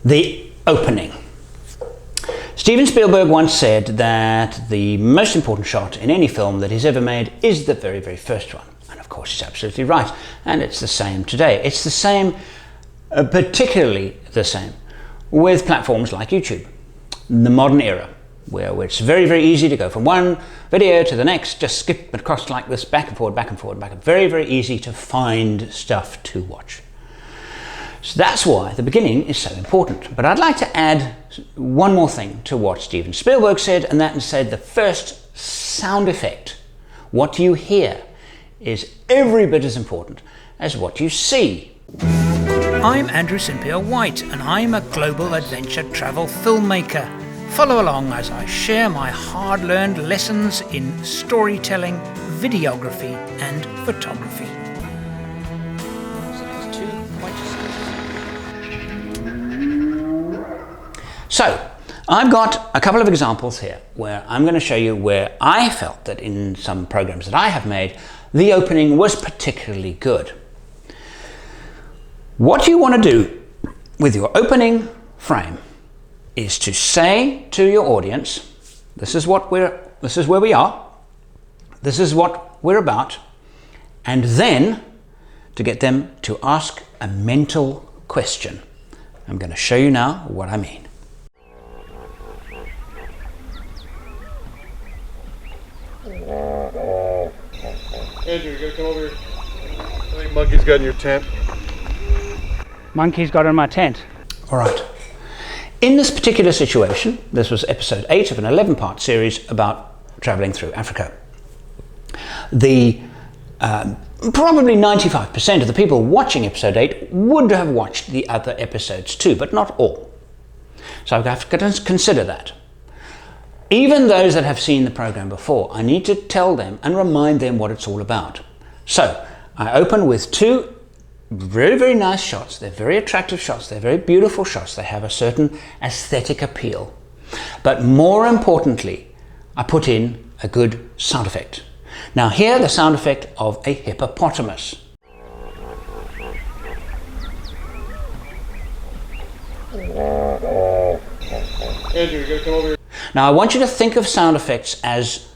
The opening. Steven Spielberg once said that the most important shot in any film that he's ever made is the very, very first one. And of course, he's absolutely right. And it's the same today. It's the same, particularly the same, with platforms like YouTube. The modern era, where it's very, very easy to go from one video to the next, just skip across like this, back and forward, back and forward, back and forward. Very, very easy to find stuff to watch. So that's why the beginning is so important. But I'd like to add one more thing to what Steven Spielberg said, and that is said the first sound effect, what you hear, is every bit as important as what you see. I'm Andrew St. Pierre White, and I'm a global adventure travel filmmaker. Follow along as I share my hard-learned lessons in storytelling, videography, and photography. So, I've got a couple of examples here where I'm going to show you where I felt that in some programs that I have made, the opening was particularly good. What you want to do with your opening frame is to say to your audience, this is where we are, this is what we're about, and then to get them to ask a mental question. I'm going to show you now what I mean. Andrew, you gotta come over here. How many monkeys got in your tent? Monkeys got in my tent. All right. In this particular situation, this was episode 8 of an 11-part series about traveling through Africa. The probably 95% of the people watching episode 8 would have watched the other episodes too, but not all. So I have to consider that. Even those that have seen the program before, I need to tell them and remind them what it's all about. So I open with 2 very, very nice shots. They're very attractive shots. They're very beautiful shots. They have a certain aesthetic appeal. But more importantly, I put in a good sound effect. Now here, the sound effect of a hippopotamus. Andrew, you gotta come over here. Now I want you to think of sound effects as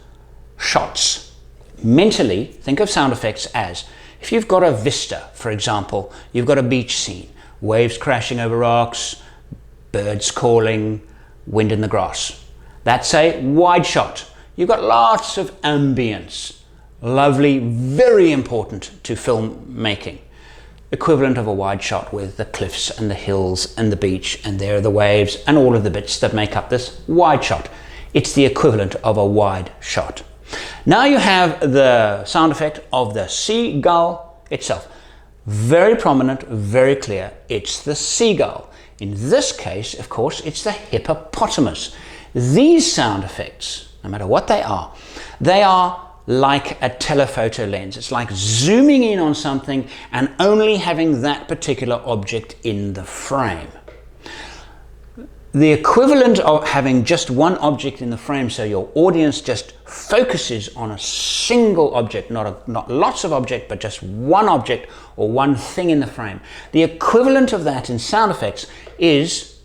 shots. Mentally, think of sound effects as, if you've got a vista, for example, you've got a beach scene, waves crashing over rocks, birds calling, wind in the grass. That's a wide shot. You've got lots of ambience. Lovely, very important to filmmaking. Equivalent of a wide shot with the cliffs and the hills and the beach, and there are the waves and all of the bits that make up this wide shot. It's the equivalent of a wide shot. Now you have the sound effect of the seagull itself. Very prominent, very clear. It's the seagull. In this case, of course, it's the hippopotamus. These sound effects, no matter what they are like a telephoto lens. It's like zooming in on something and only having that particular object in the frame. The equivalent of having just one object in the frame, so your audience just focuses on a single object, not lots of objects, but just one object or one thing in the frame. The equivalent of that in sound effects is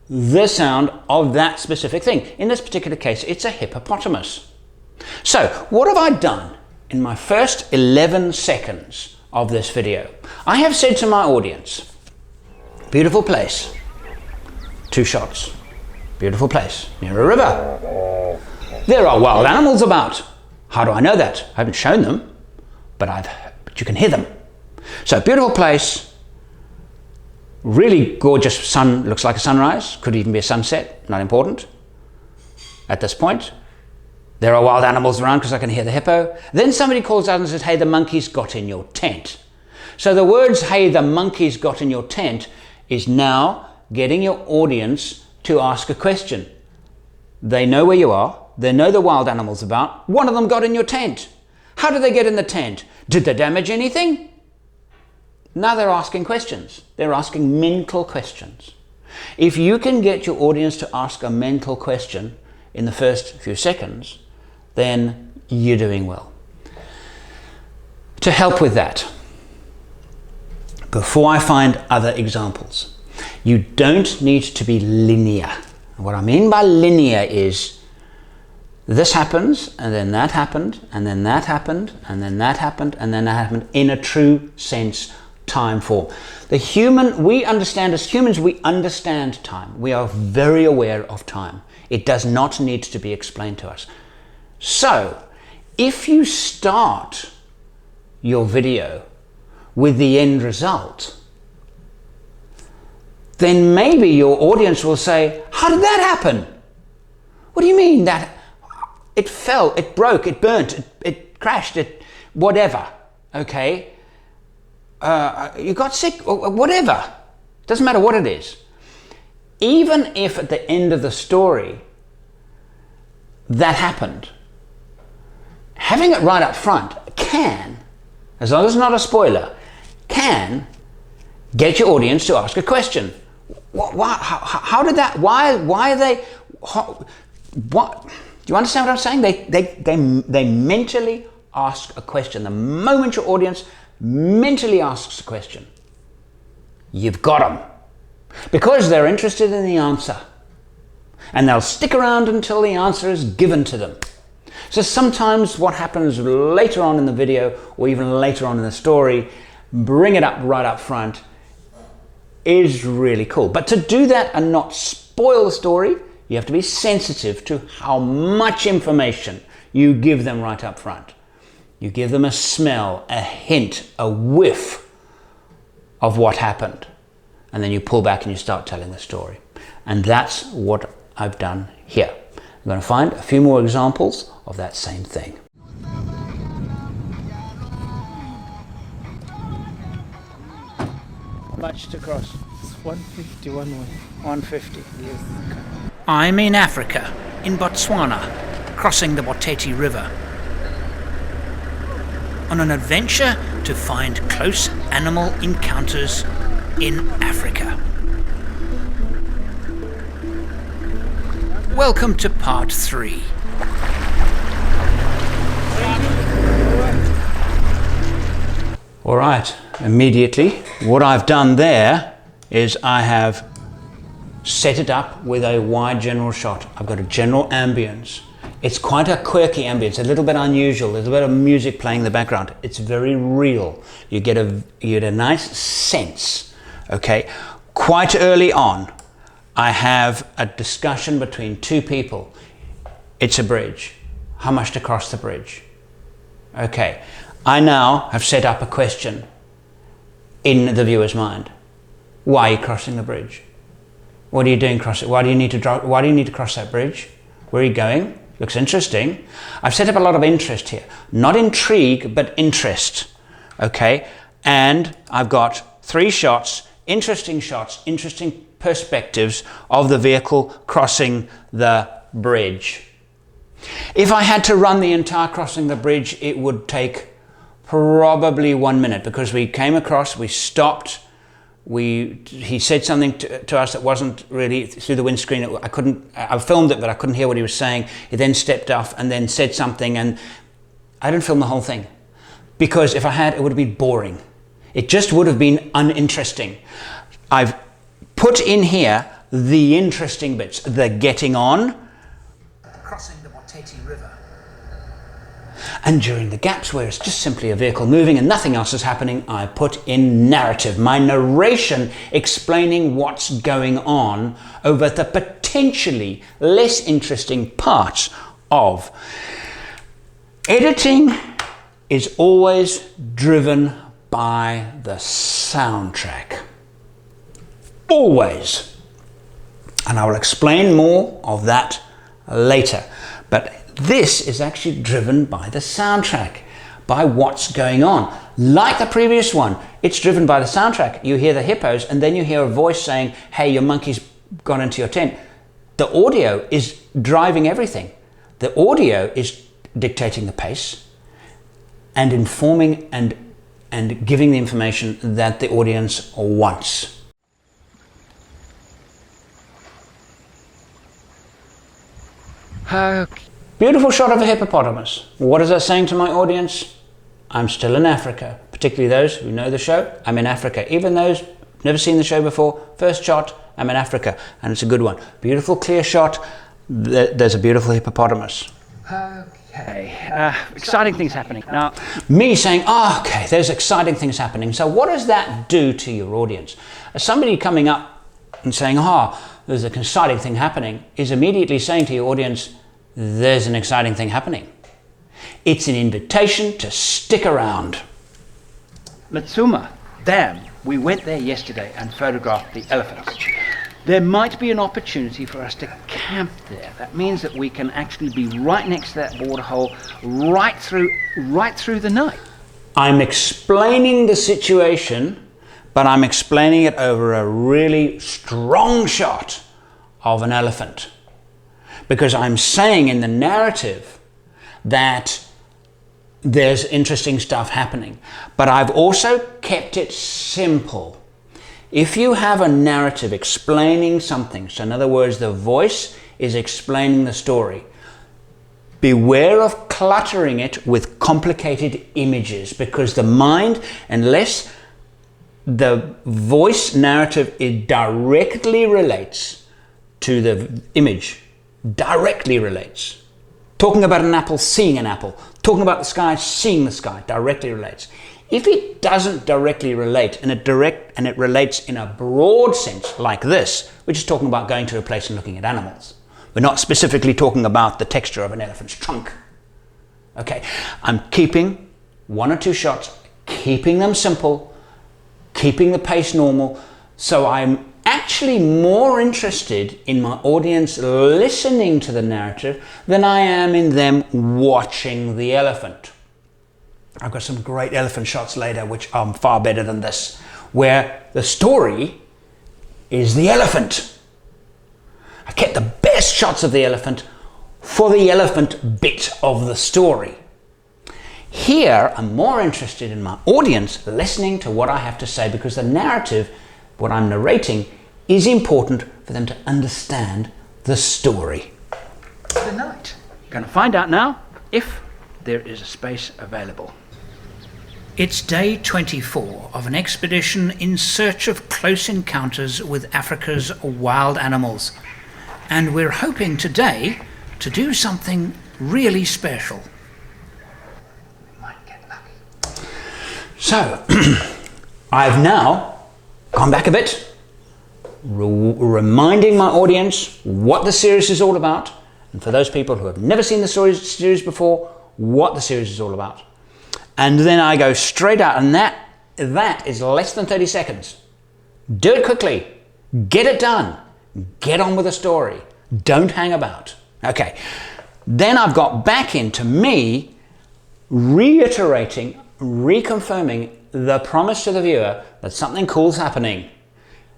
the sound of that specific thing. In this particular case, it's a hippopotamus. So, what have I done in my first 11 seconds of this video? I have said to my audience, beautiful place, 2 shots, beautiful place, near a river. There are wild animals about. How do I know that? I haven't shown them, but you can hear them. So, beautiful place, really gorgeous sun, looks like a sunrise, could even be a sunset, not important at this point. There are wild animals around because I can hear the hippo. Then somebody calls out and says, hey, the monkeys got in your tent. So the words, hey, the monkeys got in your tent, is now getting your audience to ask a question. They know where you are. They know the wild animals about. One of them got in your tent. How did they get in the tent? Did they damage anything? Now they're asking questions. They're asking mental questions. If you can get your audience to ask a mental question in the first few seconds, then you're doing well. To help with that, before I find other examples, You don't need to be linear. What I mean by linear is this happens, and then that happened, and then that happened, and then that happened, and then that happened, in a true sense, time form. We understand, as humans, we understand time. We are very aware of time. It does not need to be explained to us. So, if you start your video with the end result, then maybe your audience will say, how did that happen? What do you mean that it fell, it broke, it burnt, it crashed, it whatever, okay? You got sick, or whatever. Doesn't matter what it is. Even if at the end of the story that happened, having it right up front can, as long as it's not a spoiler, can get your audience to ask a question. How did that, why are they, what, do you understand what I'm saying? They mentally ask a question. The moment your audience mentally asks a question, you've got them. Because they're interested in the answer. And they'll stick around until the answer is given to them. So sometimes what happens later on in the video, or even later on in the story, bring it up right up front, is really cool. But to do that and not spoil the story, you have to be sensitive to how much information you give them right up front. You give them a smell, a hint, a whiff of what happened. And then you pull back and you start telling the story. And that's what I've done here. I'm going to find a few more examples of that same thing. Much to cross. It's 150 one way. 150. Yes. I'm in Africa, in Botswana, crossing the Boteti River, on an adventure to find close animal encounters in Africa. Welcome to part 3. All right, immediately, what I've done there is I have set it up with a wide general shot. I've got a general ambience. It's quite a quirky ambience, a little bit unusual. There's a bit of music playing in the background. It's very real. You get a nice sense, okay? Quite early on, I have a discussion between two people. It's a bridge. How much to cross the bridge? Okay, I now have set up a question in the viewer's mind. Why are you crossing the bridge? What are you doing crossing? Why do you need to cross that bridge? Where are you going? Looks interesting. I've set up a lot of interest here. Not intrigue, but interest. Okay, and I've got 3 shots, interesting perspectives of the vehicle crossing the bridge. If I had to run the entire crossing the bridge, it would take probably 1 minute, because we came across, we stopped, he said something to us that wasn't really through the windscreen. I filmed it, but I couldn't hear what he was saying. He then stepped off and then said something, and I didn't film the whole thing, because if I had, it would have been boring. It just would have been uninteresting. I've put in here the interesting bits, the getting on, Crossing the Boteti River. and during the gaps where it's just simply a vehicle moving and nothing else is happening, I put in narrative, my narration explaining what's going on over the potentially less interesting parts of. Editing is always driven by the soundtrack. Always. And I will explain more of that later. But this is actually driven by the soundtrack, by what's going on. Like the previous one, it's driven by the soundtrack. You hear the hippos and then you hear a voice saying, hey, your monkey's gone into your tent. The audio is driving everything. The audio is dictating the pace and informing and giving the information that the audience wants. Beautiful shot of a hippopotamus. What is that saying to my audience? I'm still in Africa, particularly those who know the show. I'm in Africa. Even those never seen the show before, first shot, I'm in Africa, and it's a good one. Beautiful, clear shot. There's a beautiful hippopotamus. Okay, exciting things happening. Now, me saying, oh, okay, there's exciting things happening. So what does that do to your audience? As somebody coming up and saying, there's an exciting thing happening, is immediately saying to your audience, there's an exciting thing happening. It's an invitation to stick around. Letsuma Dam, we went there yesterday and photographed the elephants. There might be an opportunity for us to camp there. That means that we can actually be right next to that waterhole right through the night. I'm explaining the situation, but I'm explaining it over a really strong shot of an elephant. Because I'm saying in the narrative that there's interesting stuff happening. But I've also kept it simple. If you have a narrative explaining something, so in other words, the voice is explaining the story, beware of cluttering it with complicated images, because the mind, unless the voice narrative, it directly relates to the image, directly relates. Talking about an apple, seeing an apple. Talking about the sky, seeing the sky, directly relates. If it doesn't directly relate, and it relates in a broad sense like this, we're just talking about going to a place and looking at animals. We're not specifically talking about the texture of an elephant's trunk. Okay, I'm keeping one or two shots, keeping them simple, keeping the pace normal, so I'm actually more interested in my audience listening to the narrative than I am in them watching the elephant. I've got some great elephant shots later which are far better than this, where the story is the elephant. I kept the best shots of the elephant for the elephant bit of the story. Here, I'm more interested in my audience listening to what I have to say, because the narrative, what I'm narrating, is important for them to understand the story. The night. Going to find out now if there is a space available. It's day 24 of an expedition in search of close encounters with Africa's wild animals. And we're hoping today to do something really special. We might get lucky. So, I've now gone back a bit, reminding my audience what the series is all about, and for those people who have never seen the series before, what the series is all about. And then I go straight out, and that is less than 30 seconds. Do it quickly, get it done, get on with the story, don't hang about. Okay, then I've got back into me reiterating, reconfirming the promise to the viewer that something cool's happening.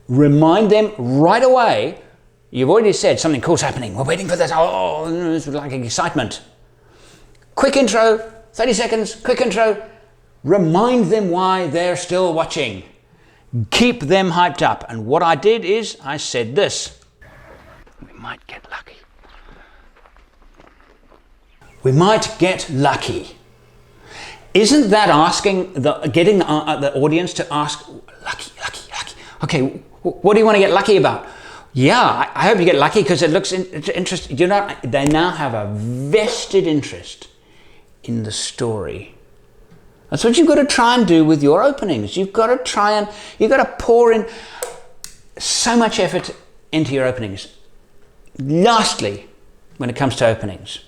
Remind them right away, you've already said something cool's happening, we're waiting for this, it's like excitement. Quick intro, 30 seconds, quick intro, remind them why they're still watching. Keep them hyped up. And what I did is I said this: we might get lucky. We might get lucky. Isn't that getting the audience to ask, lucky? Okay, what do you want to get lucky about? Yeah, I hope you get lucky because it looks interesting. They now have a vested interest in the story. That's what you've got to try and do with your openings. You've got to pour in so much effort into your openings. Lastly, when it comes to openings,